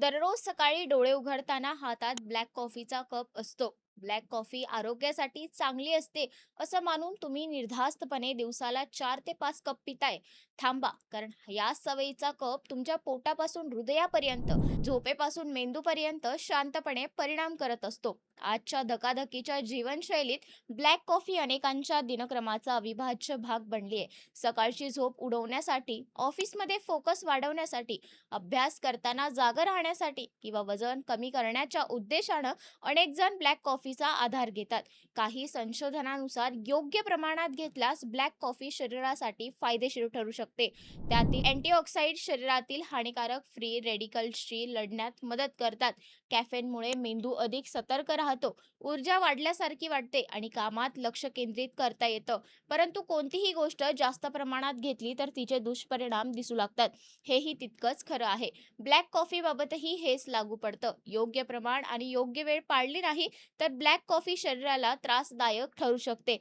दररोज सकाळी डोळे उघडताना हातात ब्लॅक कॉफीचा कप असतो. ब्लॅक कॉफी आरोग्यासाठी चांगली असते असं मानून तुम्ही निर्धास्तपणे दिवसाला 4 ते 5 कप पिताय. थांबा, कारण या सवयीचा कप तुमच्या पोटापासून हृदयापर्यंत, झोपेपासून मेंदूपर्यंत शांतपणे परिणाम करत असतो. आजच्या धकाधकीच्या जीवनशैलीत ब्लॅक कॉफी अनेकांच्या दिनक्रमाचा अविभाज्य भाग बनली आहे. सकाळची झोप उडवण्यासाठी, ऑफिसमध्ये फोकस वाढवण्यासाठी, अभ्यास करताना जागं राहण्यासाठी किंवा वजन कमी करण्याच्या उद्देशानं अनेक जण ब्लॅक कॉफीचा आधार घेतात. काही संशोधनानुसार योग्य प्रमाणात घेतल्यास ब्लॅक कॉफी शरीरासाठी फायदेशीर ठरू शकते. त्यातील अँटीऑक्सिडंट शरीरातील हानिकारक फ्री रेडिकल्सशी लढण्यात मदत करतात. कॅफेनमुळे मेंदू अधिक सतर्क राहतो, ऊर्जा वाढल्यासारखी वाटते आणि कामात लक्ष केंद्रित करता येतं. परंतु कोणतीही गोष्ट जास्त प्रमाणात घेतली तर तिचे दुष्परिणाम दिसू लागतात. हेही तितकंच खरं आहे. ब्लॅक कॉफीबाबतही हेच लागू पडतं. योग्य प्रमाण आणि योग्य वेळ पाळली नाही तर ब्लॅक कॉफी शरीराला त्रासदायक ठरू शकते.